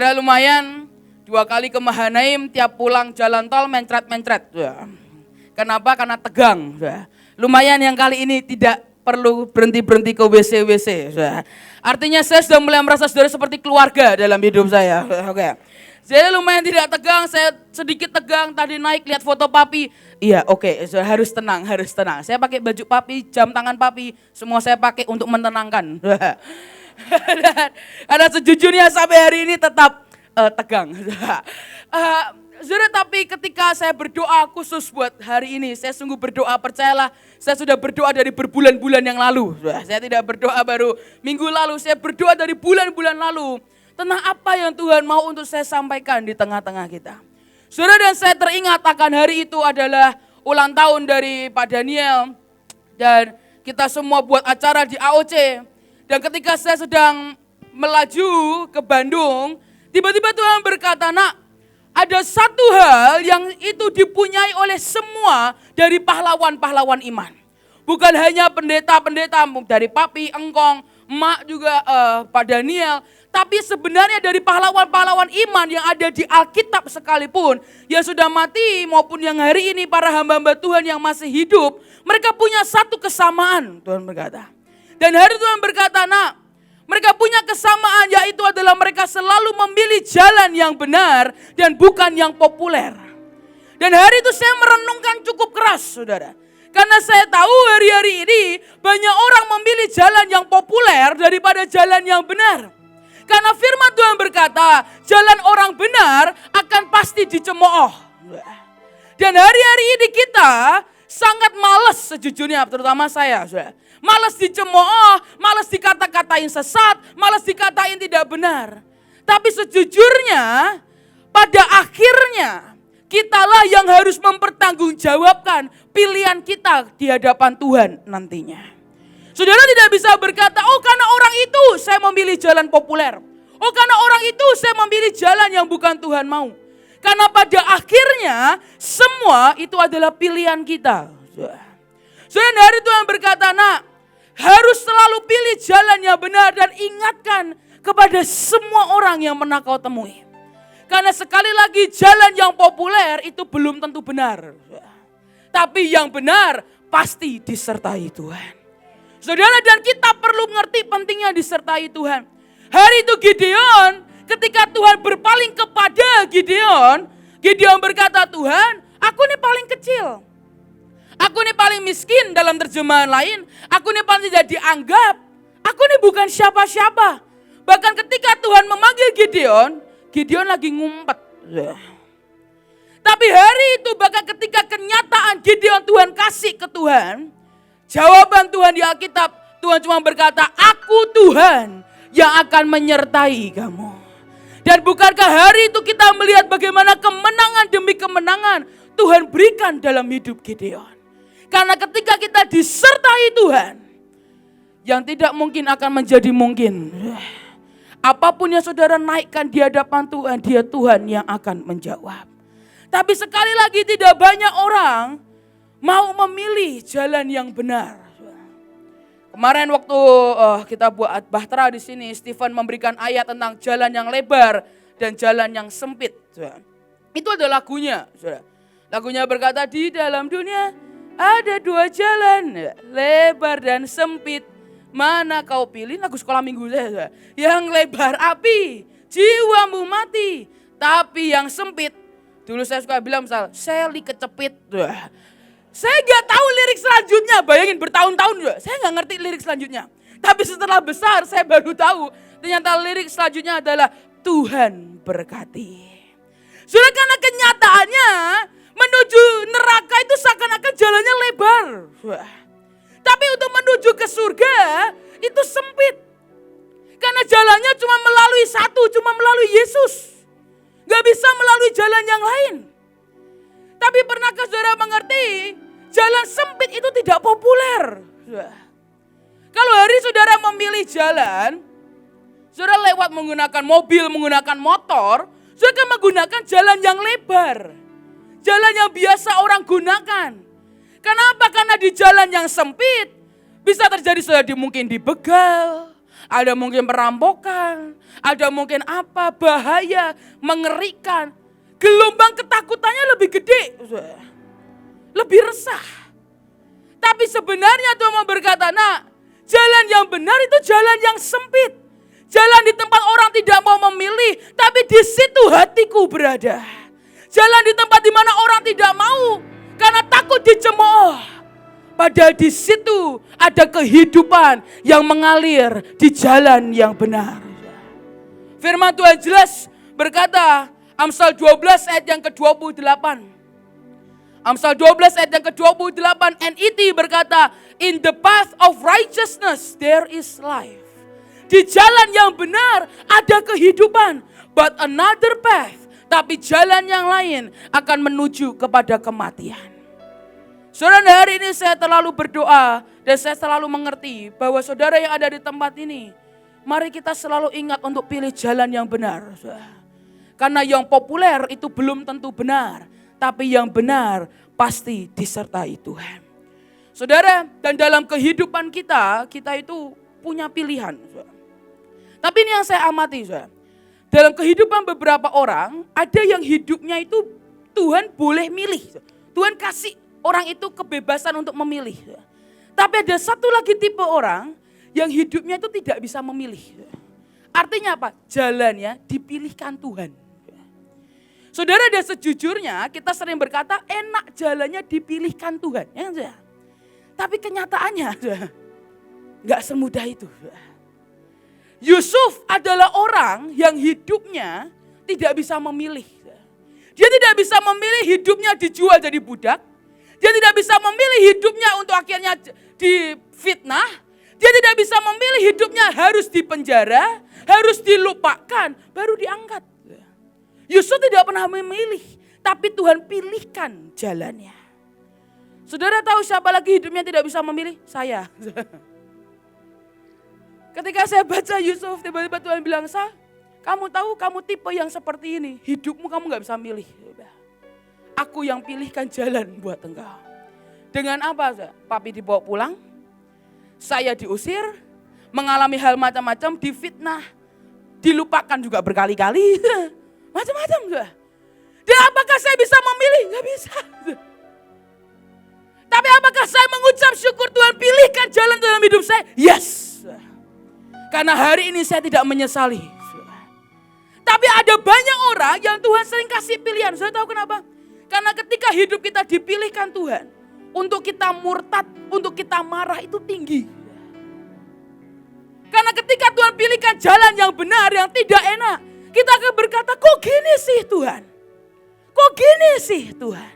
Saudara lumayan 2 kali ke Mahanaim, tiap pulang jalan tol mencret-mencret. Kenapa? Karena tegang. Lumayan yang kali ini tidak perlu berhenti-berhenti ke WC-WC. Artinya saya sudah mulai merasa saudara seperti keluarga dalam hidup saya. Oke. Saya lumayan tidak tegang, saya sedikit tegang. Tadi naik lihat foto papi. Iya oke, harus tenang, harus tenang. Saya pakai baju papi, jam tangan papi. Semua saya pakai untuk menenangkan. Ada sejujurnya sampai hari ini tetap tegang. Saudara, tapi ketika saya berdoa khusus buat hari ini, saya sungguh berdoa, percayalah, saya sudah berdoa dari berbulan-bulan yang lalu. Saya tidak berdoa baru minggu lalu, saya berdoa dari bulan-bulan lalu tentang apa yang Tuhan mau untuk saya sampaikan di tengah-tengah kita. Saudara, dan saya teringat akan hari itu adalah ulang tahun dari Pak Daniel dan kita semua buat acara di AOC. Dan ketika saya sedang melaju ke Bandung, tiba-tiba Tuhan berkata, "Nak, ada satu hal yang itu dipunyai oleh semua dari pahlawan-pahlawan iman. Bukan hanya pendeta-pendeta dari papi, engkong, emak juga Pak Daniel. Tapi sebenarnya dari pahlawan-pahlawan iman yang ada di Alkitab sekalipun. Yang sudah mati maupun yang hari ini para hamba-hamba Tuhan yang masih hidup. Mereka punya satu kesamaan," Tuhan berkata. Dan hari Tuhan berkata, "Nak, mereka punya kesamaan yaitu adalah mereka selalu memilih jalan yang benar dan bukan yang populer." Dan hari itu saya merenungkan cukup keras, saudara. Karena saya tahu hari-hari ini banyak orang memilih jalan yang populer daripada jalan yang benar. Karena firman Tuhan berkata, jalan orang benar akan pasti dicemooh. Dan hari-hari ini kita sangat malas sejujurnya, terutama saya, saudara. Malas dicemooh, malas dikata-katain sesat, malas dikatain tidak benar. Tapi sejujurnya pada akhirnya kitalah yang harus mempertanggungjawabkan pilihan kita di hadapan Tuhan nantinya. Saudara tidak bisa berkata, "Oh karena orang itu saya memilih jalan populer. Oh karena orang itu saya memilih jalan yang bukan Tuhan mau." Karena pada akhirnya semua itu adalah pilihan kita. Saudara, hari Tuhan berkata, "Nak, harus selalu pilih jalan yang benar dan ingatkan kepada semua orang yang pernah kau temui." Karena sekali lagi jalan yang populer itu belum tentu benar. Tapi yang benar pasti disertai Tuhan. Saudara, dan kita perlu mengerti pentingnya disertai Tuhan. Hari itu Gideon, ketika Tuhan berpaling kepada Gideon, Gideon berkata, "Tuhan, aku ini paling kecil. Aku ini paling miskin," dalam terjemahan lain. "Aku ini paling tidak dianggap. Aku ini bukan siapa-siapa." Bahkan ketika Tuhan memanggil Gideon, Gideon lagi ngumpet. Tapi hari itu bahkan ketika kenyataan Gideon Tuhan kasih ke Tuhan, jawaban Tuhan di Alkitab, Tuhan cuma berkata, "Aku Tuhan yang akan menyertai kamu." Dan bukankah hari itu kita melihat bagaimana kemenangan demi kemenangan Tuhan berikan dalam hidup Gideon. Karena ketika kita disertai Tuhan, yang tidak mungkin akan menjadi mungkin. Apapun yang saudara naikkan di hadapan Tuhan, Dia Tuhan yang akan menjawab. Tapi sekali lagi tidak banyak orang mau memilih jalan yang benar. Kemarin waktu kita buat bahtera di sini, Stephen memberikan ayat tentang jalan yang lebar dan jalan yang sempit. Itu ada lagunya. Lagunya berkata, "Di dalam dunia ada 2 jalan, lebar dan sempit. Mana kau pilih?" Lagu sekolah minggu saya. "Yang lebar api, jiwamu mati. Tapi yang sempit," dulu saya suka bilang misal, "Seli kecepit." Saya gak tahu lirik selanjutnya, bayangin bertahun-tahun juga. Saya gak ngerti lirik selanjutnya. Tapi setelah besar saya baru tahu, ternyata lirik selanjutnya adalah Tuhan berkati. Sudah, karena kenyataannya menuju neraka itu seakan-akan jalannya lebar. Tapi untuk menuju ke surga itu sempit. Karena jalannya cuma melalui satu, cuma melalui Yesus. Gak bisa melalui jalan yang lain. Tapi pernahkah saudara mengerti, jalan sempit itu tidak populer. Kalau hari saudara memilih jalan, saudara lewat menggunakan mobil, menggunakan motor, saudara akan menggunakan jalan yang lebar. Jalan yang biasa orang gunakan. Kenapa? Karena di jalan yang sempit bisa terjadi saudara mungkin dibegal, ada mungkin perampokan, ada mungkin apa, bahaya, mengerikan. Gelombang ketakutannya lebih gede, lebih resah. Tapi sebenarnya Tuhan mau berkata, nah jalan yang benar itu jalan yang sempit. Jalan di tempat orang tidak mau memilih, tapi di situ hatiku berada. Jalan di tempat di mana orang tidak mau, karena takut dicemooh. Padahal di situ ada kehidupan yang mengalir di jalan yang benar. Firman Tuhan jelas berkata, Amsal 12 ayat yang ke-28. Amsal 12 ayat yang ke-28, NIT berkata, in the path of righteousness there is life. Di jalan yang benar ada kehidupan, but another path, tapi jalan yang lain akan menuju kepada kematian. Saudara, hari ini saya terlalu berdoa dan saya selalu mengerti bahwa saudara yang ada di tempat ini, mari kita selalu ingat untuk pilih jalan yang benar. Karena yang populer itu belum tentu benar, tapi yang benar pasti disertai Tuhan. Saudara, dan dalam kehidupan kita itu punya pilihan. Tapi ini yang saya amati, dalam kehidupan beberapa orang, ada yang hidupnya itu Tuhan boleh milih. Tuhan kasih orang itu kebebasan untuk memilih. Tapi ada satu lagi tipe orang yang hidupnya itu tidak bisa memilih. Artinya apa? Jalannya dipilihkan Tuhan. Saudara, dan sejujurnya kita sering berkata enak jalannya dipilihkan Tuhan. Ya, tapi kenyataannya gak semudah itu. Yusuf adalah orang yang hidupnya tidak bisa memilih. Dia tidak bisa memilih hidupnya dijual jadi budak. Dia tidak bisa memilih hidupnya untuk akhirnya difitnah. Dia tidak bisa memilih hidupnya harus dipenjara, harus dilupakan, baru diangkat. Yusuf tidak pernah memilih, tapi Tuhan pilihkan jalannya. Saudara tahu siapa lagi hidupnya tidak bisa memilih? Saya. Ketika saya baca Yusuf, tiba-tiba Tuhan bilang, kamu tahu kamu tipe yang seperti ini, hidupmu kamu gak bisa milih. Aku yang pilihkan jalan buat engkau. Dengan apa? Papi dibawa pulang, saya diusir, mengalami hal macam-macam, difitnah, dilupakan juga berkali-kali, macam-macam. Dan apakah saya bisa memilih? Gak bisa. Tapi apakah saya mengucap syukur Tuhan pilihkan jalan dalam hidup saya? Yes. Karena hari ini saya tidak menyesali. Tapi ada banyak orang yang Tuhan sering kasih pilihan. Saya tahu kenapa? Karena ketika hidup kita dipilihkan Tuhan, untuk kita murtad, untuk kita marah itu tinggi. Karena ketika Tuhan pilihkan jalan yang benar, yang tidak enak, kita akan berkata, kok gini sih Tuhan? Kok gini sih Tuhan?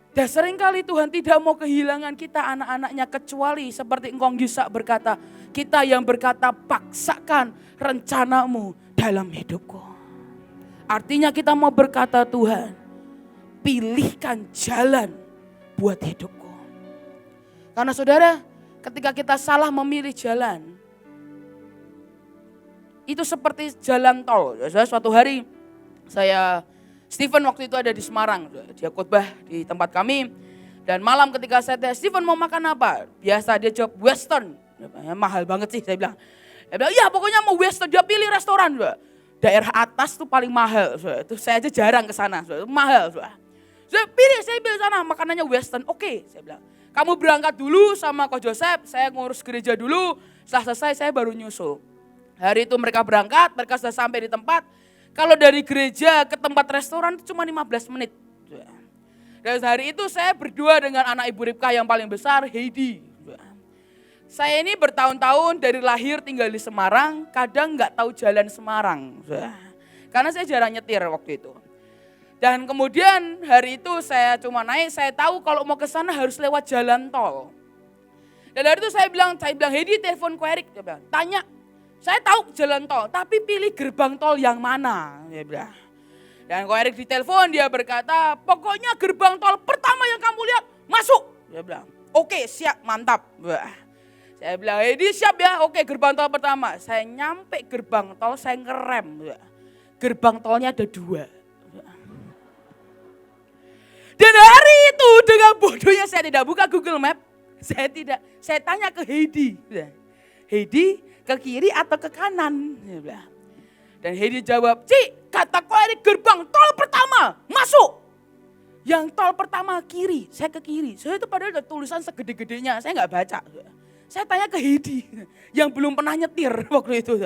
Dan seringkali Tuhan tidak mau kehilangan kita anak-anaknya, kecuali seperti Engkong Yusak berkata, kita yang berkata paksakan rencanamu dalam hidupku. Artinya kita mau berkata, Tuhan pilihkan jalan buat hidupku. Karena saudara, ketika kita salah memilih jalan, itu seperti jalan tol. Suatu hari Stephen waktu itu ada di Semarang, dia khotbah di tempat kami. Dan malam ketika saya tanya, Stephen mau makan apa? Biasa dia jawab western. Mahal banget sih, saya bilang. Dia bilang, ya pokoknya mau western, dia pilih restoran. Daerah atas tuh paling mahal. Itu saya aja jarang ke sana, mahal. Saya pilih sana, makanannya western. Oke, saya bilang. Kamu berangkat dulu sama Coach Joseph, saya ngurus gereja dulu. Setelah selesai saya baru nyusul. Hari itu mereka berangkat, mereka sudah sampai di tempat. Kalau dari gereja ke tempat restoran itu cuma 15 menit. Dan hari itu saya berdua dengan anak Ibu Ripka yang paling besar, Heidi. Saya ini bertahun-tahun dari lahir tinggal di Semarang, kadang nggak tahu jalan Semarang. Karena saya jarang nyetir waktu itu. Dan kemudian hari itu saya cuma naik, saya tahu kalau mau ke sana harus lewat jalan tol. Dan dari itu saya bilang Heidi telepon Ko Erik, dia bilang, tanya, saya tahu jalan tol, tapi pilih gerbang tol yang mana, dia bilang. Dan Ko Erik ditelepon, dia berkata, pokoknya gerbang tol pertama yang kamu lihat, masuk. Dia bilang, oke siap, mantap. Saya bilang, Heidi siap ya, oke gerbang tol pertama. Saya nyampe gerbang tol, saya ngerem. Gerbang tolnya ada 2. Dan hari itu dengan bodohnya saya tidak buka Google Map. Saya tanya ke Heidi. Heidi, ke kiri atau ke kanan? Dia bilang. Dan Hedi jawab, Cik, kataku ini gerbang tol pertama, masuk. Yang tol pertama kiri, saya ke kiri. Saya itu padahal ada tulisan segede-gedenya, saya nggak baca. Saya tanya ke Hedi, yang belum pernah nyetir waktu itu.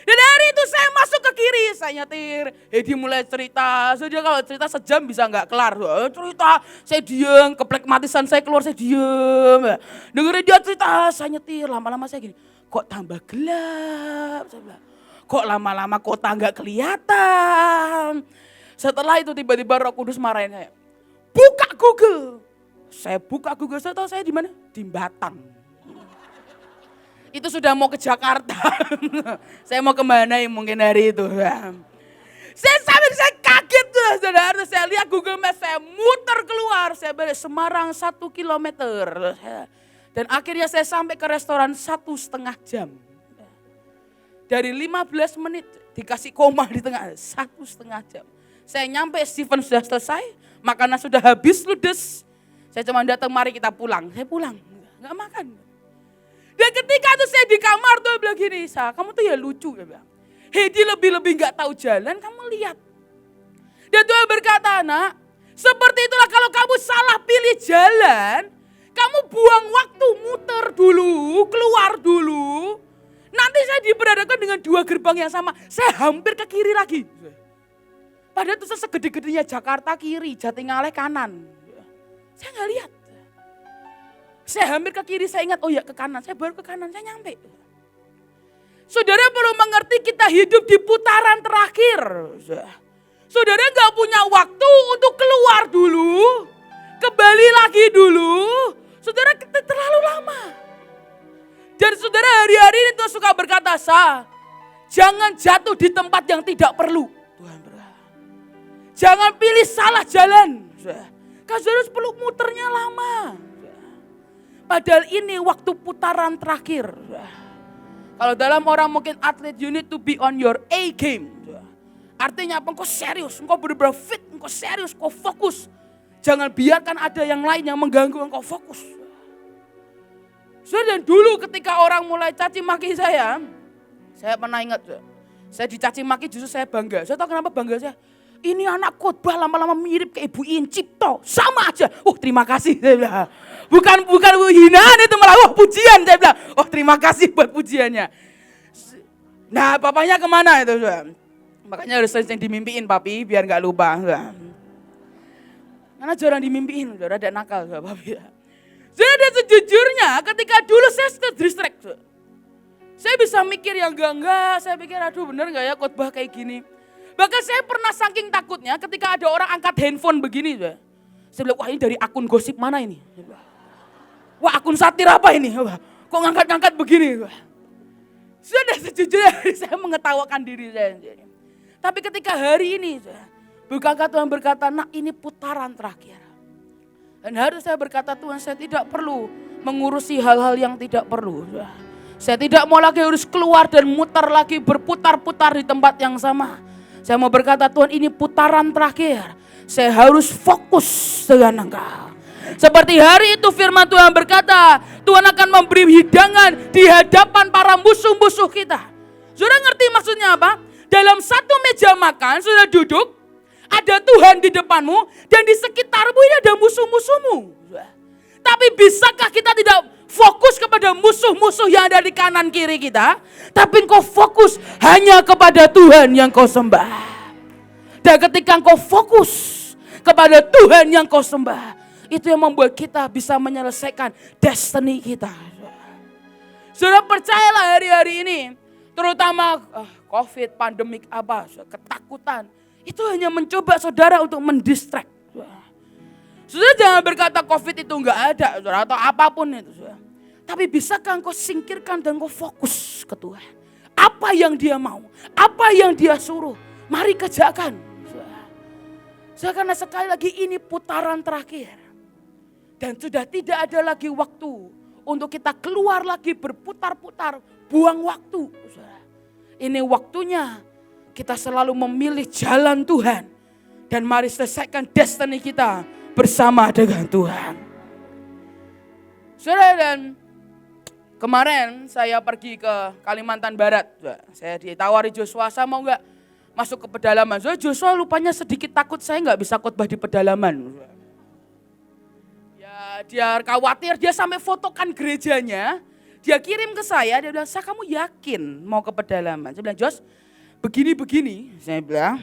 Dan hari itu saya masuk ke kiri, saya nyetir. Hedi mulai cerita, dia kalau cerita sejam bisa nggak kelar. Cerita, saya diem, keplekmatisan saya keluar, saya diem. Dengerin dia cerita, saya nyetir. Lama-lama saya gini, kok tambah gelap? Saya bilang, kok lama-lama kota nggak kelihatan? Setelah itu tiba-tiba Roh Kudus marahin saya. Buka Google. Saya buka Google, saya tahu saya di mana? Di Batang. Itu sudah mau ke Jakarta. Saya mau kemana ya mungkin hari itu. Saya kaget tuh, saudara. Saya lihat Google Maps, saya muter keluar. Saya balik Semarang 1 kilometer. Dan akhirnya saya sampai ke restoran 1,5 jam. Dari 15 menit dikasih koma di tengah, 1,5 jam. Saya nyampe, Steven sudah selesai, makanan sudah habis, ludes. Saya cuma datang, mari kita pulang. Saya pulang, gak makan. Dan ketika itu saya di kamar tuh bilang gini, Sa, kamu tuh ya lucu. Dia bilang, Hedi lebih-lebih gak tahu jalan, kamu lihat. Dan Tuhan berkata, nak, seperti itulah kalau kamu salah pilih jalan, kamu buang waktu muter dulu, keluar dulu. Nanti saya diperhadapkan dengan 2 gerbang yang sama, saya hampir ke kiri lagi. Padahal itu segede-gedenya Jakarta kiri, Jatingaleh kanan. Saya gak lihat. Saya hampir ke kiri, saya ingat, oh ya ke kanan. Saya baru ke kanan, saya nyampe. Saudara perlu mengerti kita hidup di putaran terakhir. Saudara gak punya waktu untuk keluar dulu, kembali lagi dulu. Saudara terlalu lama. Dan saudara hari-hari ini Tuhan suka berkata, Sa, jangan jatuh di tempat yang tidak perlu. Tuhan berkata, jangan pilih salah jalan. Karena saudara perlu muternya lama. Padahal ini waktu putaran terakhir. Kalau dalam orang mungkin atlet, you need to be on your A game. Artinya apa? Engkau serius, engkau benar-benar fit, engkau serius, engkau fokus. Jangan biarkan ada yang lain yang mengganggu engkau fokus. Dan dulu ketika orang mulai caci maki saya pernah ingat, saya dicaci maki justru saya bangga. Saya tahu kenapa bangga saya. Ini anak khotbah lama-lama mirip ke Ibu In Cipto, sama aja. Terima kasih, saya bilang. Bukan hinaan itu malah pujian, saya bilang. Terima kasih buat pujiannya. Nah, papanya kemana itu? Makanya harus sering dimimpiin papi biar gak lupa. Karena jarang dimimpiin, ada nakal papi. Jadi sejujurnya ketika dulu saya terdistract. Saya bisa mikir yang enggak, saya pikir aduh bener gak ya khotbah kayak gini. Bahkan saya pernah saking takutnya ketika ada orang angkat handphone begini. Saya bilang, wah ini dari akun gosip mana ini? Wah akun satir apa ini? Kok ngangkat-ngangkat begini? Sudah sejujurnya saya mengetawakan diri saya sendiri. Tapi ketika hari ini, bukankah Tuhan berkata, nak ini putaran terakhir. Dan harus saya berkata, Tuhan saya tidak perlu mengurusi hal-hal yang tidak perlu. Saya tidak mau lagi harus keluar dan mutar lagi, berputar-putar di tempat yang sama. Saya mau berkata, Tuhan ini putaran terakhir. Saya harus fokus dengan Engkau. Seperti hari itu firman Tuhan berkata, Tuhan akan memberi hidangan di hadapan para musuh-musuh kita. Sudah ngerti maksudnya apa? Dalam satu meja makan, sudah duduk, ada Tuhan di depanmu, dan di sekitarmu ini ada musuh-musuhmu. Tapi bisakah kita tidak fokus kepada musuh-musuh yang ada di kanan kiri kita, tapi engkau fokus hanya kepada Tuhan yang kau sembah. Dan ketika engkau fokus kepada Tuhan yang kau sembah, itu yang membuat kita bisa menyelesaikan destiny kita. Sudah percayalah hari-hari ini, terutama COVID, pandemik apa, ketakutan, itu hanya mencoba saudara untuk mendistract. Saudara jangan berkata COVID itu enggak ada, saudara, atau apapun itu, saudara. Tapi bisakah engkau singkirkan dan engkau fokus ke Tuhan? Apa yang Dia mau, apa yang Dia suruh, mari kerjakan. Saudara, karena sekali lagi ini putaran terakhir. Dan sudah tidak ada lagi waktu untuk kita keluar lagi berputar-putar, buang waktu. Saudara. Ini waktunya kita selalu memilih jalan Tuhan. Dan mari selesaikan destiny kita bersama dengan Tuhan. Saudara, dan Kemarin saya pergi ke Kalimantan Barat. Saya ditawari Joshua, saya mau nggak masuk ke pedalaman. Joshua lupanya sedikit takut saya nggak bisa khotbah di pedalaman. Ya dia khawatir, dia sampai fotokan gerejanya. Dia kirim ke saya, dia bilang, kamu yakin mau ke pedalaman? Saya bilang, Jos, begini-begini. Saya bilang,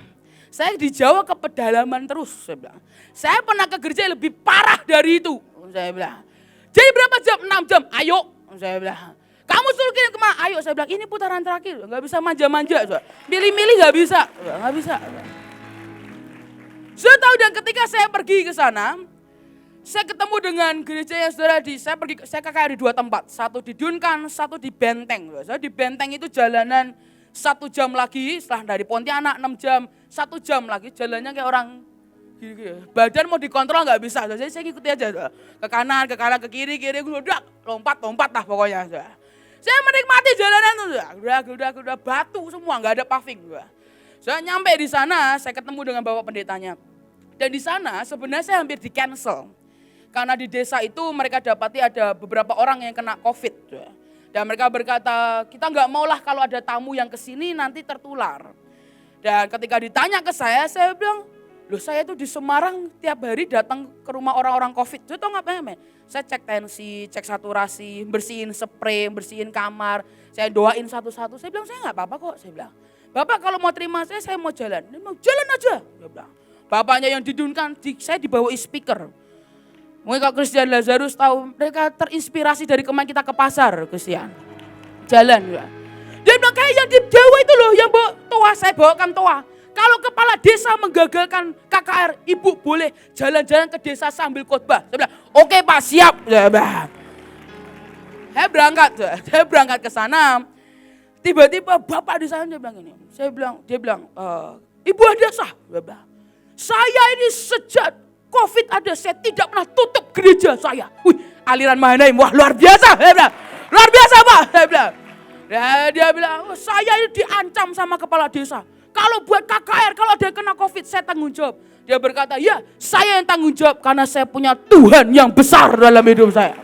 saya di Jawa ke pedalaman terus. Saya bilang, saya pernah ke gereja yang lebih parah dari itu. Saya bilang, jadi berapa jam? 6 jam, ayo. Saya bilang, kamu suruh kirim kemana? Ayo, saya bilang, ini putaran terakhir, gak bisa manja-manja. Milih-milih gak bisa, gak bisa. Sudah tahu, dan ketika saya pergi ke sana, saya ketemu dengan gereja yang saudara saya kakak di 2 tempat. Satu di Duncan, satu di Benteng. Saya di Benteng itu jalanan 1 jam lagi, setelah dari Pontianak 6 jam, 1 jam lagi jalannya kayak orang gini. Badan mau dikontrol nggak bisa, jadi saya ikuti aja ke kanan, ke kiri, udah lompat lah pokoknya. Saya menikmati jalanan itu, udah batu semua, nggak ada paving. Saya nyampe di sana, saya ketemu dengan bapak pendetanya, dan di sana sebenarnya saya hampir di cancel, karena di desa itu mereka dapati ada beberapa orang yang kena COVID, dan mereka berkata kita nggak maulah kalau ada tamu yang kesini nanti tertular. Dan ketika ditanya ke saya bilang, loh saya tuh di Semarang tiap hari datang ke rumah orang-orang COVID. Itu tau ngapain? Saya cek tensi, cek saturasi, bersihin spray, bersihin kamar. Saya doain satu-satu. Saya bilang saya nggak apa-apa kok. Saya bilang, Bapak kalau mau terima saya mau jalan. Dia bilang jalan aja. Dia bilang, bapaknya yang didunkan, saya dibawa speaker. Mungkin kalau Christian Lazarus tahu, mereka terinspirasi dari kemarin kita ke pasar, Christian. Jalan ya. Dia bilang kayak yang di Jawa itu loh, yang bawa toa, saya bawakan toa. Kalau kepala desa menggagalkan KKR, ibu boleh jalan-jalan ke desa sambil khotbah. Saya bilang, oke Pak, siap. Saya berangkat ke sana. Tiba-tiba bapak di sana dia bilang ini. Dia bilang, Ibu Hadasa, saya ini sejak COVID ada, saya tidak pernah tutup gereja saya. Wih, aliran Mahanaim, wah luar biasa. Saya bilang, luar biasa Pak. Saya bilang. Dia bilang, saya ini diancam sama kepala desa. Kalau buat KKR, kalau dia kena COVID, saya tanggung jawab. Dia berkata, ya saya yang tanggung jawab karena saya punya Tuhan yang besar dalam hidup saya.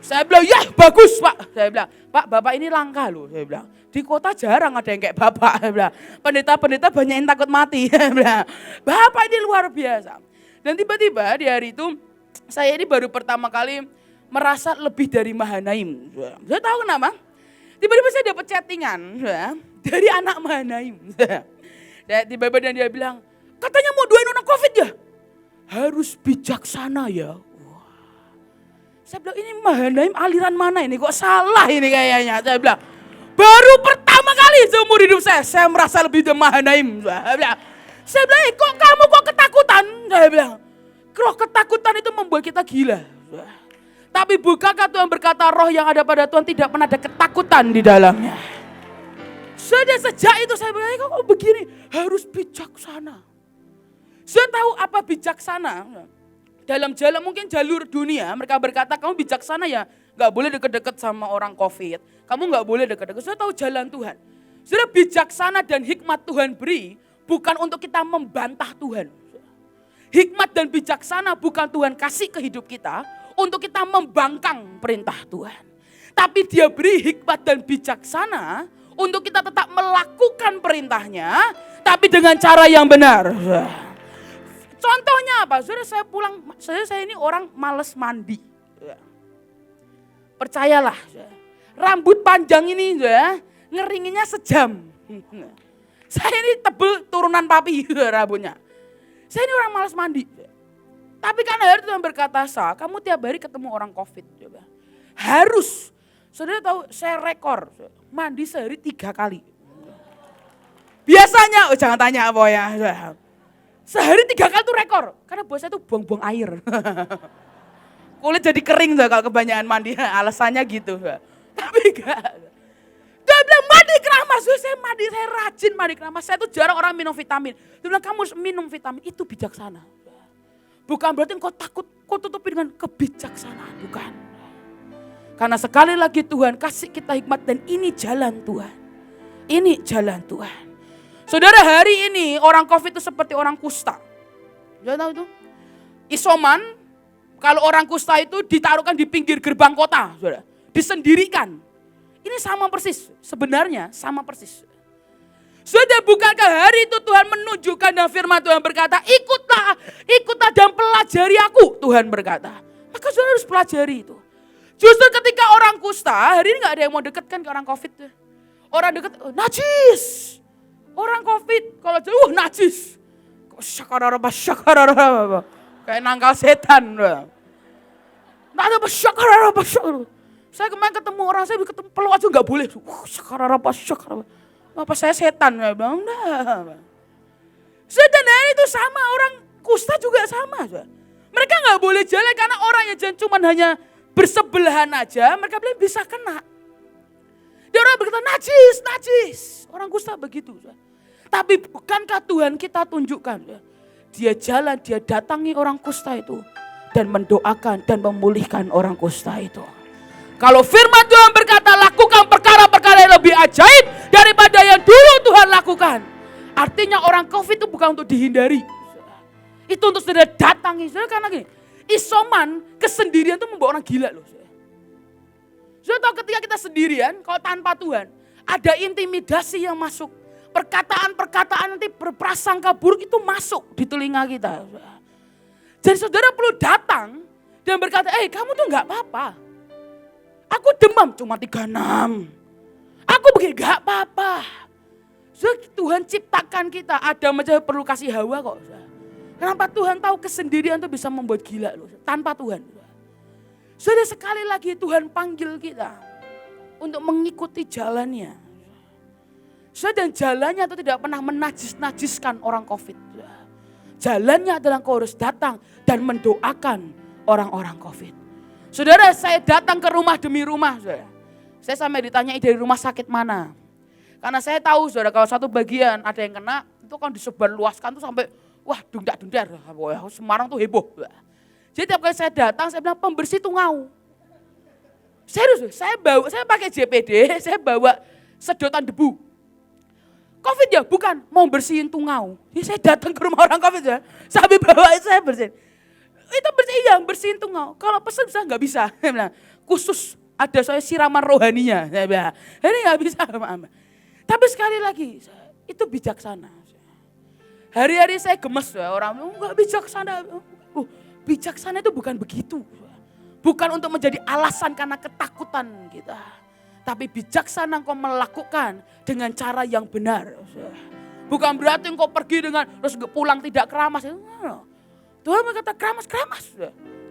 Saya bilang, ya bagus Pak. Saya bilang, Pak Bapak ini langka loh. Saya bilang, di kota jarang ada yang kayak Bapak. Saya bilang, pendeta-pendeta banyak yang takut mati. Saya bilang, Bapak ini luar biasa. Dan tiba-tiba di hari itu, saya ini baru pertama kali merasa lebih dari Mahanaim. Saya tahu kenapa? Tiba-tiba saya dapat chattingan dari anak Mahanaim. Tiba-tiba dan dia bilang, katanya mau doain orang COVID ya? Harus bijaksana ya. Wah. Saya bilang, ini Mahanaim aliran mana ini? Kok salah ini kayaknya? Saya bilang, baru pertama kali seumur hidup saya merasa lebih dari Mahanaim. Saya bilang, kok kamu kok ketakutan? Saya bilang, roh ketakutan itu membuat kita gila. Tapi bukankah Tuhan berkata roh yang ada pada Tuhan tidak pernah ada ketakutan di dalamnya. Sudah sejak itu saya bilang, kok begini? Harus bijaksana. Saya tahu apa bijaksana. Dalam jalan mungkin jalur dunia mereka berkata kamu bijaksana ya. Gak boleh deket-deket sama orang COVID. Kamu gak boleh deket-deket. Saya tahu jalan Tuhan. Sudah bijaksana dan hikmat Tuhan beri bukan untuk kita membantah Tuhan. Hikmat dan bijaksana bukan Tuhan kasih ke hidup kita untuk kita membangkang perintah Tuhan. Tapi dia beri hikmat dan bijaksana untuk kita tetap melakukan perintahnya, tapi dengan cara yang benar. Contohnya apa? Saudara saya ini orang males mandi. Percayalah, rambut panjang ini ngeringinnya sejam. Saya ini tebel turunan papi rambutnya. Saya ini orang males mandi. Tapi karena hari Tuhan berkata, kamu tiap hari ketemu orang COVID. Harus. Saudara tahu saya rekor mandi sehari 3 kali. Biasanya, jangan tanya apa ya. Sehari 3 kali itu rekor. Karena buat saya itu buang-buang air. Kulit jadi kering kalau kebanyakan mandi. Alasannya gitu. Tapi enggak. Dia bilang mandi keramas. Saya rajin mandi keramas. Saya tuh jarang orang minum vitamin. Dia bilang kamu minum vitamin itu bijaksana. Bukan berarti engkau takut, kau tutupi dengan kebijaksanaan. Bukan. Karena sekali lagi Tuhan kasih kita hikmat dan ini jalan Tuhan. Ini jalan Tuhan. Saudara hari ini orang COVID itu seperti orang kusta. Sudah tahu itu? Isoman, kalau orang kusta itu ditaruhkan di pinggir gerbang kota. Saudara. disendirikan. Ini sama persis, sebenarnya sama persis. Sudah bukankah hari itu Tuhan menunjukkan dan firman Tuhan berkata, ikutlah dan pelajari aku, Tuhan berkata. Maka saudara harus pelajari itu. Justru ketika orang kusta, hari ini gak ada yang mau deket kan ke orang COVID. Orang deket, najis. Orang COVID, kalau jauh najis. Syakararabah. Kayak nangkal setan. Saya kemarin ketemu orang, saya ketemu peluk aja gak boleh. Syakararabah. Apa saya setan? Saya bilang, enggak. Saudara itu sama, orang kusta juga sama. Mereka gak boleh jalan karena orang yang cuma hanya bersebelahan aja, mereka bilang bisa kena. Dia orang berkata najis. Orang kusta begitu. Tapi bukankah Tuhan kita tunjukkan, dia jalan, dia datangi orang kusta itu dan mendoakan dan memulihkan orang kusta itu. Kalau firman Tuhan berkata lakukan perkara-perkara yang lebih ajaib daripada yang dulu Tuhan lakukan. Artinya orang COVID itu bukan untuk dihindari. Itu untuk saudara datangi. Saudara karena gini, isoman, kesendirian itu membawa orang gila loh. Saudara tahu ketika kita sendirian, kalau tanpa Tuhan, ada intimidasi yang masuk. Perkataan-perkataan nanti berprasangka buruk itu masuk di telinga kita. Jadi saudara perlu datang dan berkata, kamu tuh gak apa-apa. Aku demam cuma 36. Aku begini gak apa-apa. Tuhan ciptakan kita, Adam aja perlu kasih Hawa kok. Kenapa Tuhan tahu kesendirian itu bisa membuat gila loh, tanpa Tuhan. Sudah sekali lagi Tuhan panggil kita untuk mengikuti jalannya. Dan jalannya itu tidak pernah menajiskan orang COVID. Jalannya adalah kau harus datang dan mendoakan orang-orang COVID. Saudara, saya datang ke rumah demi rumah. Saya sampai ditanyai dari rumah sakit mana. Karena saya tahu saudara kalau satu bagian ada yang kena, itu kan disebar luaskan tuh sampai wah dundak-dundar. Semarang tuh heboh. Jadi tiap kali saya datang saya bilang pembersih tungau. Serius, saya pakai JPD, saya bawa sedotan debu. COVID ya bukan, mau bersihin tungau. Jadi saya datang ke rumah orang COVID ya, sambil bawa itu saya bersihin. Itu bersihin tungau. Kalau pesan bisa nggak bisa. Saya bilang, khusus ada saya siraman rohaninya. Saya bilang, ini nggak bisa. Tapi sekali lagi, itu bijaksana. Hari-hari saya gemes ya, orang nggak bijaksana. Bijaksana itu bukan begitu. Bukan untuk menjadi alasan karena ketakutan kita. Tapi bijaksana engkau melakukan dengan cara yang benar. Bukan berarti engkau pergi dengan terus pulang tidak keramas. Tuhan berkata keramas.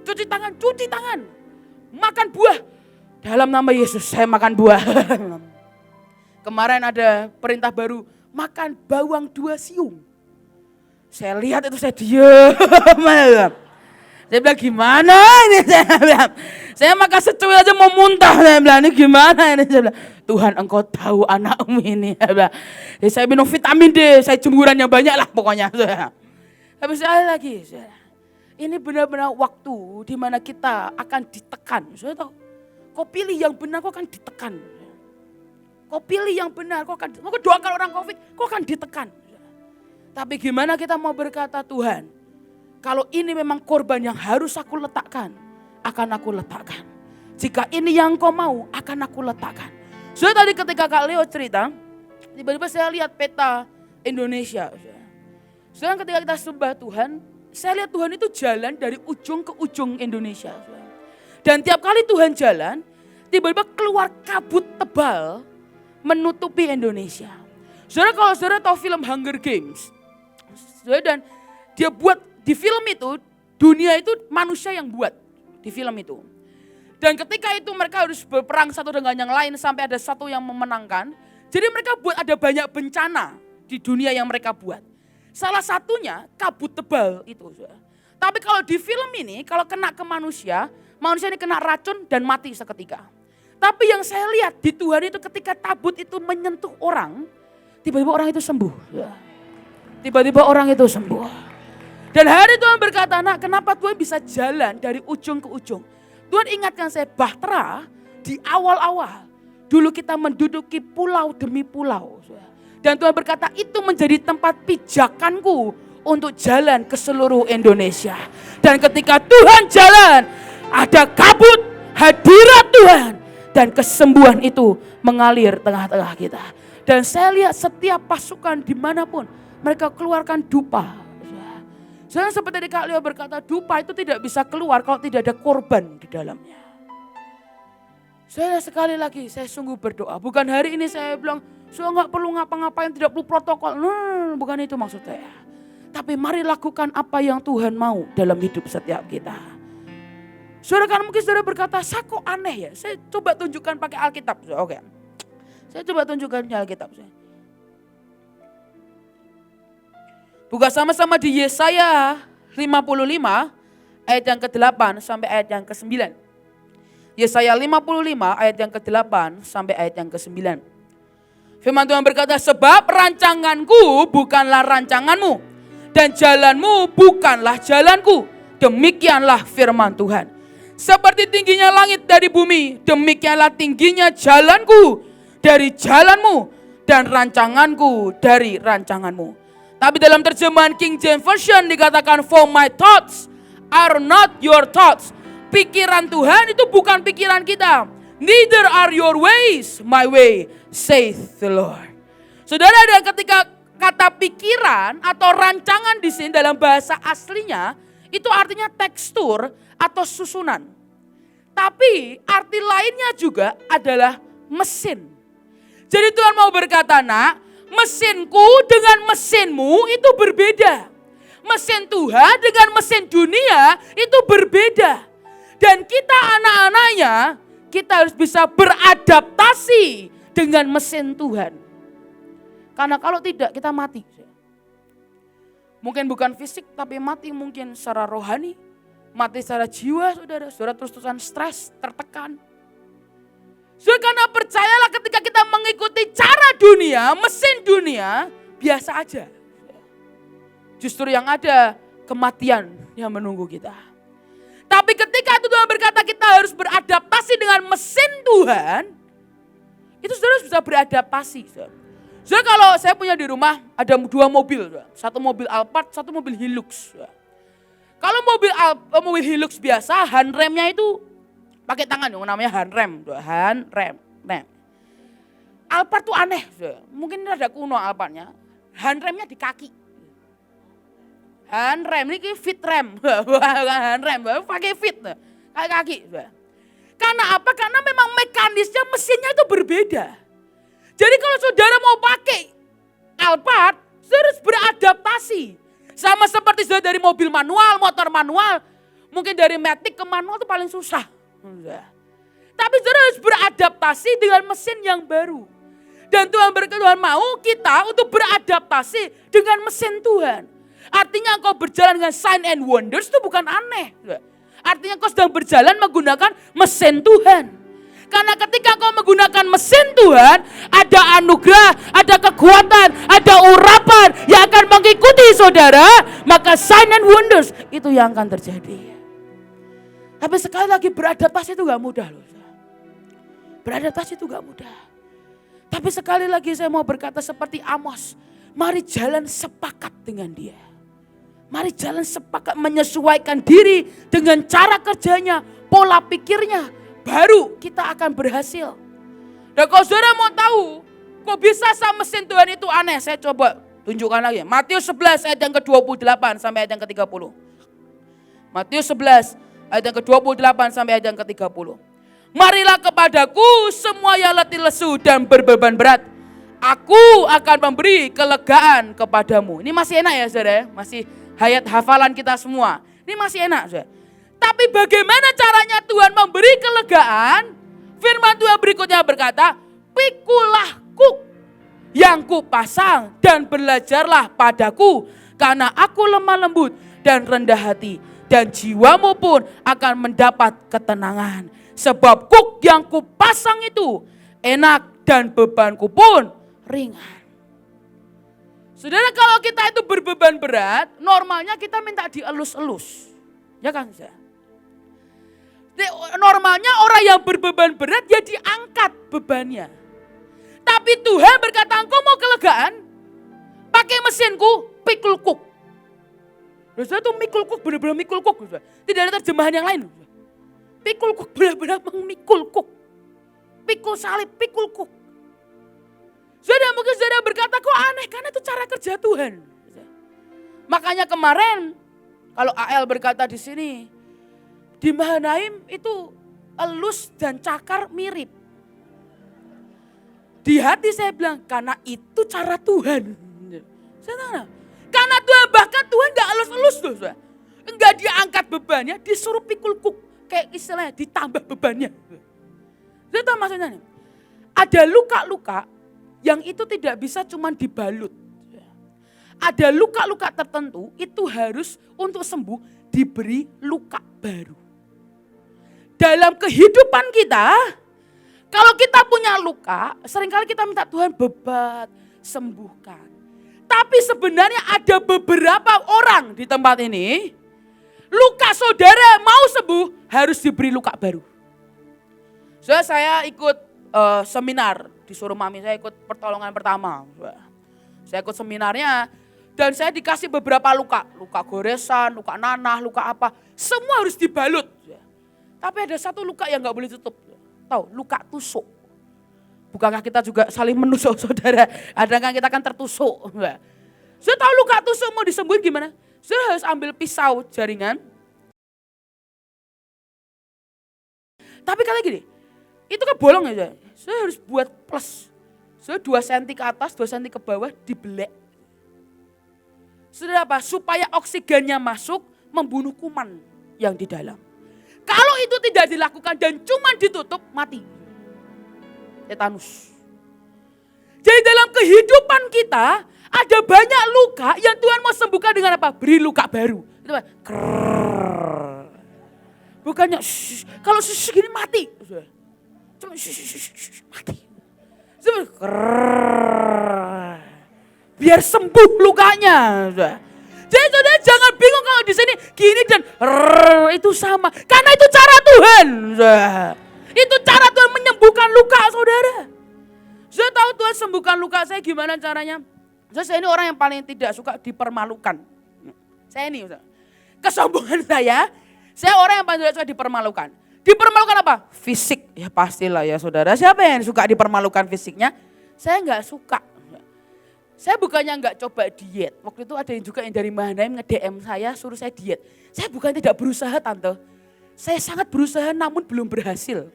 Cuci tangan. Makan buah. Dalam nama Yesus saya makan buah. Kemarin ada perintah baru. Makan bawang 2 siung. Saya lihat itu saya diam. Saya bilang gimana ini? Saya makan secuil aja mau muntah. Saya bilang ini gimana ini? Saya bilang Tuhan engkau tahu anakmu ini. Saya minum vitamin D. Saya jemurannya banyak lah pokoknya. Tapi sekali lagi. Ini benar-benar waktu di mana kita akan ditekan. Saya tahu. Kau pilih yang benar, kau akan ditekan. Kau pilih yang benar, kau doakan orang COVID, kau akan ditekan. Tapi gimana kita mau berkata Tuhan, kalau ini memang korban yang harus aku letakkan, akan aku letakkan. Jika ini yang kau mau, akan aku letakkan. So tadi ketika Kak Leo cerita, tiba-tiba saya lihat peta Indonesia. Sekarang ketika kita sembah Tuhan, saya lihat Tuhan itu jalan dari ujung ke ujung Indonesia. Dan tiap kali Tuhan jalan, tiba-tiba keluar kabut tebal menutupi Indonesia. Saudara kalau saudara tahu film Hunger Games, dan dia buat di film itu, dunia itu manusia yang buat di film itu. Dan ketika itu mereka harus berperang satu dengan yang lain sampai ada satu yang memenangkan. Jadi mereka buat ada banyak bencana di dunia yang mereka buat. Salah satunya kabut tebal itu. Tapi kalau di film ini, kalau kena ke manusia ini kena racun dan mati seketika. Tapi yang saya lihat di Tuhan itu ketika kabut itu menyentuh orang, tiba-tiba orang itu sembuh. Tiba-tiba orang itu sembuh. Dan hari Tuhan berkata, nak kenapa Tuhan bisa jalan dari ujung ke ujung? Tuhan ingatkan saya, bahtera di awal-awal. Dulu kita menduduki pulau demi pulau. Dan Tuhan berkata itu menjadi tempat pijakanku untuk jalan ke seluruh Indonesia. Dan ketika Tuhan jalan, ada kabut, hadirat Tuhan. dan kesembuhan itu mengalir tengah-tengah kita. Dan saya lihat setiap pasukan dimanapun mereka keluarkan dupa. Saya seperti tadi Kak Leo berkata, dupa itu tidak bisa keluar kalau tidak ada korban di dalamnya. Saya sekali lagi, saya sungguh berdoa. Bukan hari ini saya bilang, saya nggak perlu ngapa-ngapain, tidak perlu protokol. Bukan itu maksud saya. Tapi mari lakukan apa yang Tuhan mau dalam hidup setiap kita. Saudara kan mungkin saudara berkata, saya kok aneh ya. Saya coba tunjukkan pakai Alkitab. Oke. Saya coba tunjukkan di Alkitab. Buka sama-sama di Yesaya 55 ayat yang ke-8 sampai ayat yang ke-9. Yesaya 55 ayat yang ke-8 sampai ayat yang ke-9. Firman Tuhan berkata, sebab rancanganku bukanlah rancanganmu dan jalanmu bukanlah jalanku. Demikianlah firman Tuhan. Seperti tingginya langit dari bumi, demikianlah tingginya jalanku dari jalanmu dan rancanganku dari rancanganmu. Tapi dalam terjemahan King James Version dikatakan, for my thoughts are not your thoughts. Pikiran Tuhan itu bukan pikiran kita. Neither are your ways my way, saith the Lord. Saudara, ada ketika kata pikiran atau rancangan di sini dalam bahasa aslinya itu artinya tekstur atau susunan. Tapi arti lainnya juga adalah mesin. Jadi Tuhan mau berkata, nak, mesinku dengan mesinmu itu berbeda. Mesin Tuhan dengan mesin dunia itu berbeda. Dan kita anak-anaknya, kita harus bisa beradaptasi dengan mesin Tuhan. Karena kalau tidak kita mati. Mungkin bukan fisik tapi mati mungkin secara rohani. Mati secara jiwa saudara. Saudara terus-terusan stres, tertekan. Karena percayalah ketika kita mengikuti cara dunia, mesin dunia, biasa aja. Justru yang ada kematian yang menunggu kita. Tapi ketika itu Tuhan berkata kita harus beradaptasi dengan mesin Tuhan, itu saudara bisa beradaptasi. Saudara, kalau saya punya di rumah ada 2 mobil, satu mobil Alphard, satu mobil Hilux. Kalau mobil Hilux biasa, handremnya itu pakai tangan yang namanya handrem. Alphard tuh aneh, mungkin ada kuno Alphardnya. Handremnya di kaki. Handrem ini fit rem, handrem, pakai fit, kaki. Karena apa? Karena memang mekanisnya mesinnya itu berbeda. Jadi kalau saudara mau pakai Alphard, saudara harus beradaptasi. Sama seperti saudara dari mobil manual, motor manual, mungkin dari matic ke manual itu paling susah. Tapi saudara harus beradaptasi dengan mesin yang baru. Dan Tuhan mau kita untuk beradaptasi dengan mesin Tuhan. Artinya engkau berjalan dengan sign and wonders itu bukan aneh. Artinya engkau sedang berjalan menggunakan mesin Tuhan. Karena ketika engkau menggunakan mesin Tuhan, ada anugerah, ada kekuatan, ada urapan yang akan mengikuti saudara. Maka sign and wonders itu yang akan terjadi. Tapi sekali lagi beradaptasi itu gak mudah loh. Beradaptasi itu gak mudah. Tapi sekali lagi saya mau berkata seperti Amos. Mari jalan sepakat dengan dia. Mari jalan sepakat menyesuaikan diri dengan cara kerjanya, pola pikirnya. Baru kita akan berhasil. Dan kalau saudara mau tahu, kok bisa sama mesin Tuhan itu aneh. Saya coba tunjukkan lagi. Matius 11 ayat yang ke-28 sampai ayat yang ke-30. Matius 11 ayat yang ke-28 sampai ayat yang ke-30. Marilah kepadaku semua yang letih lesu dan berbeban berat. Aku akan memberi kelegaan kepadamu. Ini masih enak ya saudara ya. Masih hayat hafalan kita semua. Ini masih enak saudara. Tapi bagaimana caranya Tuhan memberi kelegaan? Firman Tuhan berikutnya berkata, pikulah kuk yang kupasang dan belajarlah padaku. Karena aku lemah lembut dan rendah hati. Dan jiwamu pun akan mendapat ketenangan. Sebab kuk yang kupasang itu enak dan bebanku pun ringan. Saudara, kalau kita itu berbeban berat, normalnya kita minta dielus-elus. Ya kan? Normalnya orang yang berbeban berat ya diangkat bebannya. Tapi Tuhan berkata, engkau mau kelegaan? Pakai mesinku, pikul kuk. Saudara itu mikul kuk, benar-benar mikul kuk. Tidak ada terjemahan yang lain. Pikul kuk, benar-benar memikul kuk. pikul salib, pikul kuk. Saudara mungkin saudara berkata kok aneh karena itu cara kerja Tuhan. Makanya kemarin kalau AL berkata di sini, di Mahanaim itu elus dan cakar mirip. Di hati saya bilang karena itu cara Tuhan. Saudara, karena Tuhan bahkan Tuhan gak elus-elus tuh. Enggak diangkat bebannya, disuruh pikul kuk. Kayak istilahnya ditambah bebannya. Saya tahu maksudnya nih. Ada luka-luka yang itu tidak bisa cuma dibalut. Ada luka-luka tertentu itu harus untuk sembuh diberi luka baru. Dalam kehidupan kita, kalau kita punya luka, seringkali kita minta Tuhan bebat, sembuhkan. Tapi sebenarnya ada beberapa orang di tempat ini, luka saudara mau sembuh harus diberi luka baru. Saya ikut seminar, disuruh mami saya ikut pertolongan pertama. Saya ikut seminarnya dan saya dikasih beberapa luka. Luka goresan, luka nanah, luka apa. Semua harus dibalut. Tapi ada satu luka yang gak boleh tutup. Tahu, luka tusuk. Bukankah kita juga saling menusuk saudara? Kadang-kadang kita kan tertusuk. Saya tahu luka tusuk mau disembuhin gimana? Saya harus ambil pisau jaringan. Tapi kali gini, itu kan bolong ya. Saya harus buat plus. Saya 2 cm ke atas, 2 cm ke bawah dibelek. Sudah apa? Supaya oksigennya masuk membunuh kuman yang di dalam. Kalau itu tidak dilakukan dan cuma ditutup, mati. Tetanus. Jadi dalam kehidupan kita ada banyak luka yang Tuhan mau sembuhkan dengan apa? Beri luka baru. Itu apa? Krrrr. Bukannya kalau gini mati. Cuma mati. Krrrr. Biar sembuh lukanya. Jadi saudara jangan bingung kalau di sini gini dan itu sama. Karena itu cara Tuhan. Itu cara Tuhan menyembuhkan luka saudara. Saya tahu Tuhan sembuhkan luka saya gimana caranya. Saya ini orang yang paling tidak suka dipermalukan. Saya ini kesombongan saya orang yang paling tidak suka dipermalukan. Dipermalukan apa? Fisik. Ya pastilah ya saudara. Siapa yang suka dipermalukan fisiknya? Saya enggak suka. Saya bukannya enggak coba diet. Waktu itu ada yang juga yang dari Mahanaim nge-DM saya suruh saya diet. Saya bukan tidak berusaha tante. Saya sangat berusaha namun belum berhasil.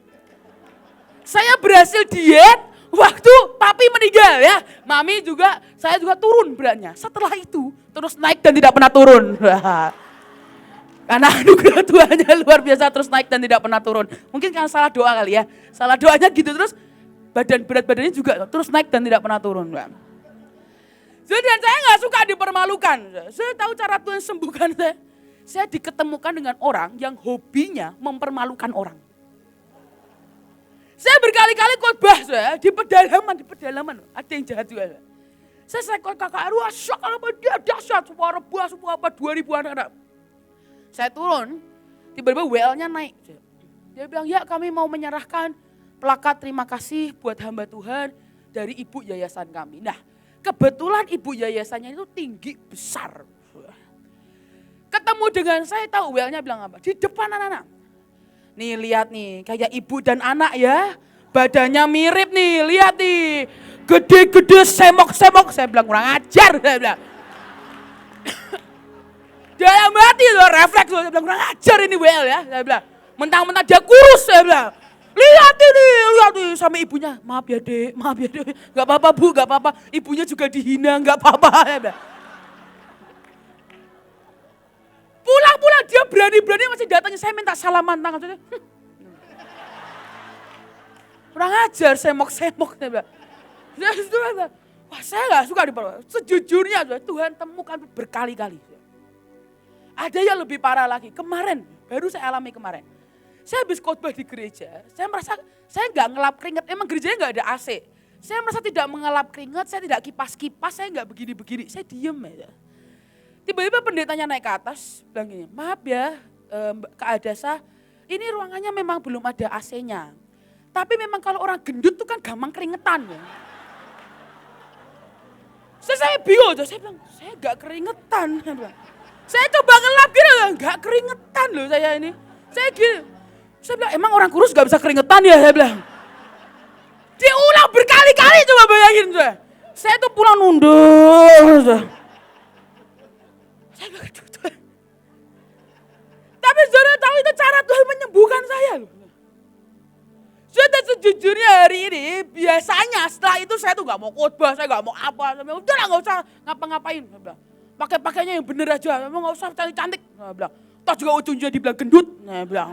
Saya berhasil diet waktu papi meninggal ya. Mami juga, saya juga turun beratnya. Setelah itu terus naik dan tidak pernah turun. Karena anugerah Tuhannya luar biasa terus naik dan tidak pernah turun. Mungkin karena salah doa kali ya. Salah doanya gitu terus berat badannya juga terus naik dan tidak pernah turun. Jadi saya gak suka dipermalukan. Saya tahu cara Tuhan sembuhkan saya. Saya diketemukan dengan orang yang hobinya mempermalukan orang. Saya berkali-kali khotbah saya di pedalaman. Ada yang jahat juga. Saya kakak wah syok apa dia dahsyat. Semua rebah, semua apa 2000 anak-anak. Saya turun, tiba-tiba WL-nya naik. Dia bilang, ya kami mau menyerahkan plakat terima kasih buat hamba Tuhan dari ibu yayasan kami. Nah, kebetulan ibu yayasannya itu tinggi besar. Ketemu dengan saya tahu WL-nya bilang apa? Di depan anak-anak. Nih lihat nih, kayak ibu dan anak ya. Badannya mirip nih, lihat nih. Gede-gede semok-semok. Saya bilang kurang ajar, saya bilang. Dalam hati loh, refleks loh. Saya bilang kurang ajar ini WL ya. Saya bilang, mentang-mentang dia kurus, saya bilang. Lihat ini sama ibunya. Maaf ya dek, gak apa-apa bu, gak apa-apa. Ibunya juga dihina, gak apa-apa. Pulang-pulang dia berani-berani masih datangnya, saya minta salaman tangan. Kurang ajar, semok-semok. Wah saya gak suka diperlakukan. Sejujurnya Tuhan temukan berkali-kali. Ada yang lebih parah lagi, kemarin, baru saya alami kemarin. Saya habis khotbah di gereja, saya merasa saya nggak ngelap keringat, emang gerejanya nggak ada AC. Saya merasa tidak mengelap keringat, saya tidak kipas-kipas, saya nggak begini-begini, saya diem aja. Tiba-tiba pendetanya naik ke atas, bilang gini, maaf ya Kak Adasa, ini ruangannya memang belum ada AC-nya. Tapi memang kalau orang gendut tuh kan gampang keringetan. Ya. Saya bingung, saya bilang, saya nggak keringetan. Saya coba ngelap gitu, nggak keringetan loh saya ini. Saya gini. Saya bilang, emang orang kurus gak bisa keringetan ya? Saya bilang. Berkali-kali coba bayangin saudara. Saya tuh pulang nunduk. Saya bilang, aduh Tuhan. Tapi saudara tahu itu cara Tuhan menyembuhkan saya loh. Sudah sejujurnya hari ini, biasanya setelah itu saya tuh gak mau khotbah, saya gak mau apa. Saya bilang, udah lah gak usah ngapa-ngapain. Saya bilang, pakai-pakainya yang bener aja, memang gak usah cantik-cantik. Saya bilang, toh juga ujungnya dibilang gendut. Saya bilang,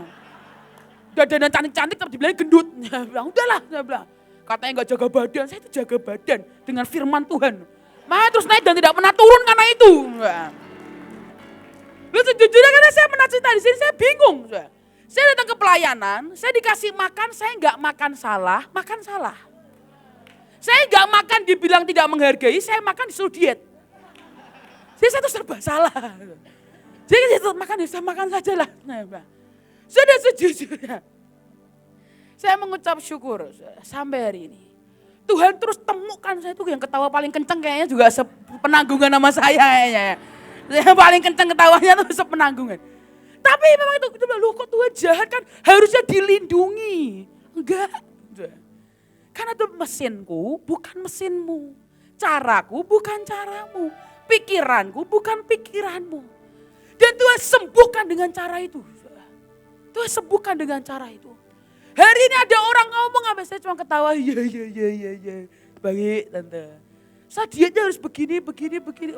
dandan cantik-cantik tapi dibilang gendut. Saya bilang, udahlah. Saya bilang, katanya gak jaga badan, saya itu jaga badan dengan firman Tuhan. Makanya terus naik dan tidak pernah turun karena itu. Lu sejujurnya karena saya pernah cerita di sini, saya bingung. Saya datang ke pelayanan, saya dikasih makan, saya nggak makan salah, makan salah. Saya nggak makan dibilang tidak menghargai, saya makan disuruh diet. Jadi saya tuh serba salah. Jadi saya makan, ya saya makan saja lah. Sudah sejujurnya, saya mengucap syukur sampai hari ini. Tuhan terus temukan saya tuh yang ketawa paling kenceng kayaknya juga sepenanggungan sama saya kayaknya. Yang paling kenceng ketawanya tuh sepenanggungan. Tapi memang itu, loh kok Tuhan jahat kan harusnya dilindungi. Enggak. Karena itu mesinku bukan mesinmu. Caraku bukan caramu. Pikiranku bukan pikiranmu. Dan Tuhan sembuhkan dengan cara itu. Tuhan sembuhkan dengan cara itu. Hari ini ada orang ngomong apa, saya cuma ketawa, iya. Baik tante. Saya dietnya harus begini.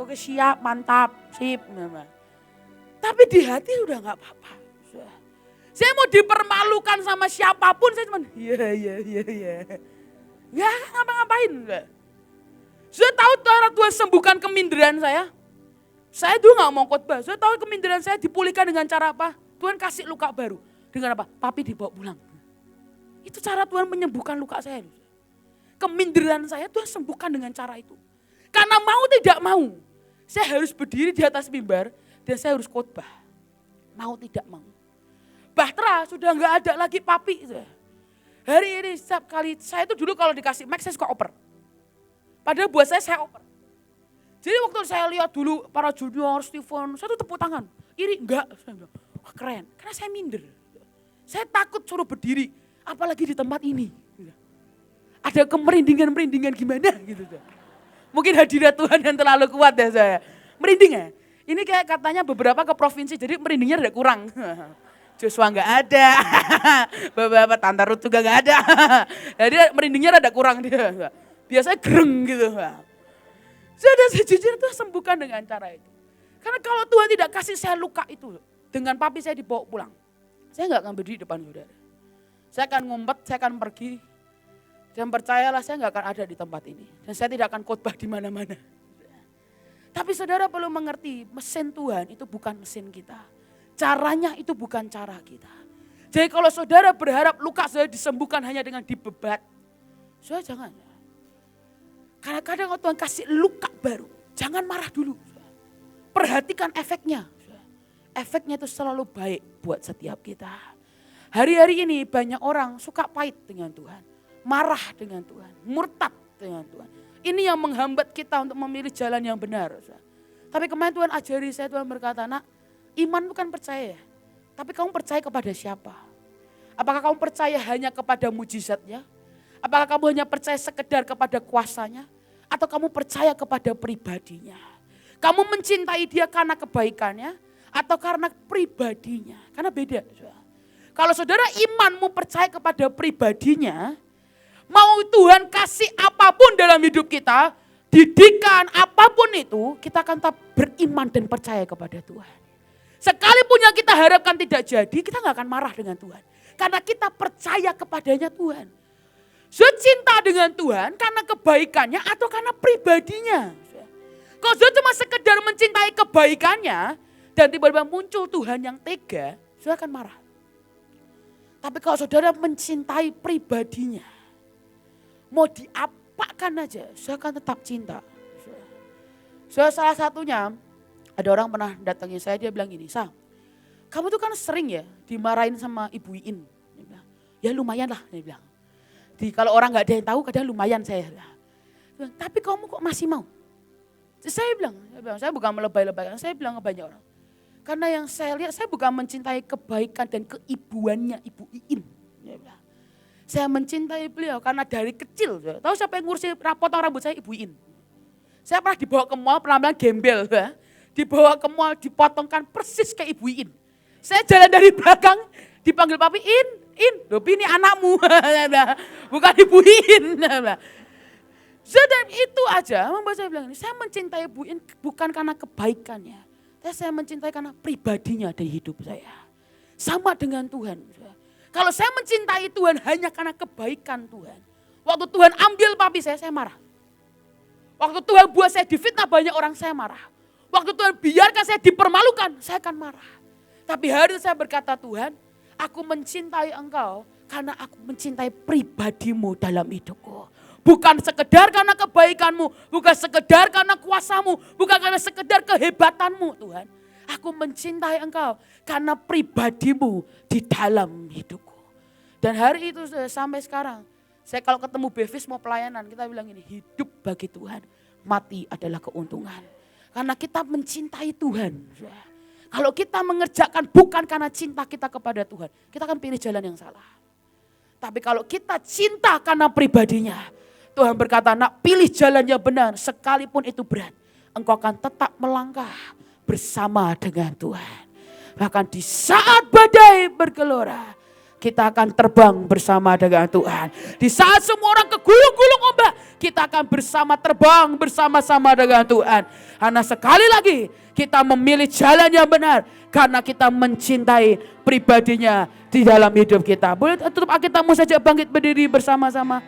Oke siap, mantap, sip. Mama. Tapi di hati udah gak apa-apa. Saya mau dipermalukan sama siapapun, saya cuma iya. Gak ngapa-ngapain. Saya tahu Tuhan sembuhkan keminderan saya. Saya dulu gak mau khotbah. Saya tahu keminderan saya dipulihkan dengan cara apa? Tuhan kasih luka baru. Dengan apa? Papi dibawa pulang. Itu cara Tuhan menyembuhkan luka saya. Keminderan saya Tuhan sembuhkan dengan cara itu. Karena mau tidak mau, saya harus berdiri di atas mimbar. Dan saya harus khotbah. Mau tidak mau. Bahtera sudah gak ada lagi papi. Hari ini setiap kali, saya itu dulu kalau dikasih mic saya suka oper. Padahal buat saya oper. Jadi waktu saya lihat dulu para junior, Steven, saya tuh tepuk tangan. Iri enggak. Saya bilang, wah keren. Karena saya minder. Saya takut suruh berdiri. Apalagi di tempat ini. Ada kemerindingan-merindingan gimana gitu. Mungkin hadirat Tuhan yang terlalu kuat ya saya. Merinding ya. Ini kayak katanya beberapa ke provinsi, jadi merindingnya udah kurang. Joshua nggak ada, beberapa Tante Ruth juga nggak ada. Jadi merindingnya rada kurang dia. Biasanya gereng gitu. Sudah sejujurnya Tuhan sembuhkan dengan cara itu. Karena kalau Tuhan tidak kasih saya luka itu, dengan papi saya dibawa pulang. Saya nggak akan berdiri di depan saudara. Saya akan ngumpet, saya akan pergi. Dan percayalah saya nggak akan ada di tempat ini. Dan saya tidak akan khotbah di mana-mana. Tapi saudara perlu mengerti, mesin Tuhan itu bukan mesin kita. Caranya itu bukan cara kita. Jadi kalau saudara berharap luka saudara disembuhkan hanya dengan dibebat. Saudara jangan. Karena kadang Tuhan kasih luka baru. Jangan marah dulu. Perhatikan efeknya. Efeknya itu selalu baik buat setiap kita. Hari-hari ini banyak orang suka pahit dengan Tuhan. Marah dengan Tuhan. Murtad dengan Tuhan. Ini yang menghambat kita untuk memilih jalan yang benar. Tapi kemarin Tuhan ajari saya, Tuhan berkata, nak iman bukan percaya. Tapi kamu percaya kepada siapa? Apakah kamu percaya hanya kepada mujizatnya? Apakah kamu hanya percaya sekedar kepada kuasanya? Atau kamu percaya kepada pribadinya? Kamu mencintai dia karena kebaikannya? Atau karena pribadinya? Karena beda. Kalau saudara imanmu percaya kepada pribadinya, mau Tuhan kasih apapun dalam hidup kita, didikan apapun itu, kita akan tetap beriman dan percaya kepada Tuhan. Sekalipun yang kita harapkan tidak jadi, kita gak akan marah dengan Tuhan. Karena kita percaya kepadanya Tuhan. Cinta dengan Tuhan karena kebaikannya atau karena pribadinya. Kalau saudara cuma sekedar mencintai kebaikannya, dan tiba-tiba muncul Tuhan yang tega, saudara akan marah. Tapi kalau saudara mencintai pribadinya, mau diapakan aja, saya akan tetap cinta. Saya salah satunya, ada orang pernah datangi saya, dia bilang gini, Sa, kamu tuh kan sering ya dimarahin sama Ibu Iin. Dia bilang, ya lumayan lah, dia bilang. Kalau orang gak ada yang tahu, kadang lumayan saya. Bilang, tapi kamu kok masih mau? Saya bilang, saya bukan melebay-lebaykan, saya bilang ke banyak orang. Karena yang saya lihat, saya bukan mencintai kebaikan dan keibuannya Ibu Iin. Dia bilang. Saya mencintai beliau karena dari kecil. Tahu siapa yang ngurusin potong rambut saya? Ibu In. Saya pernah dibawa ke mall, penampilan gembel. Dibawa ke mall, dipotongkan persis kayak Ibu In. Saya jalan dari belakang, dipanggil papi, In. Loh, ini anakmu. Bukan Ibu In. Sudah itu aja, membuat saya bilang ini, saya mencintai Bu In bukan karena kebaikannya. Tapi saya mencintai karena pribadinya dari hidup saya. Sama dengan Tuhan. Kalau saya mencintai Tuhan hanya karena kebaikan Tuhan. Waktu Tuhan ambil papi saya marah. Waktu Tuhan buat saya difitnah banyak orang, saya marah. Waktu Tuhan biarkan saya dipermalukan, saya akan marah. Tapi hari itu saya berkata, Tuhan, aku mencintai Engkau karena aku mencintai pribadimu dalam hidupku. Bukan sekedar karena kebaikanmu, bukan sekedar karena kuasamu, bukan karena sekedar kehebatanmu Tuhan. Aku mencintai Engkau karena pribadimu di dalam hidupku. Dan hari itu sampai sekarang, saya kalau ketemu Bevis mau pelayanan, kita bilang ini, hidup bagi Tuhan, mati adalah keuntungan. Karena kita mencintai Tuhan. Kalau kita mengerjakan bukan karena cinta kita kepada Tuhan, kita akan pilih jalan yang salah. Tapi kalau kita cinta karena pribadinya, Tuhan berkata, nak pilih jalan yang benar sekalipun itu berat. Engkau akan tetap melangkah bersama dengan Tuhan. Bahkan di saat badai bergelora, kita akan terbang bersama dengan Tuhan. Di saat semua orang kegulung-gulung ombak, kita akan bersama terbang bersama-sama dengan Tuhan. Karena sekali lagi kita memilih jalan yang benar. Karena kita mencintai pribadinya di dalam hidup kita. Boleh tutup Alkitabmu saja, bangkit berdiri bersama-sama.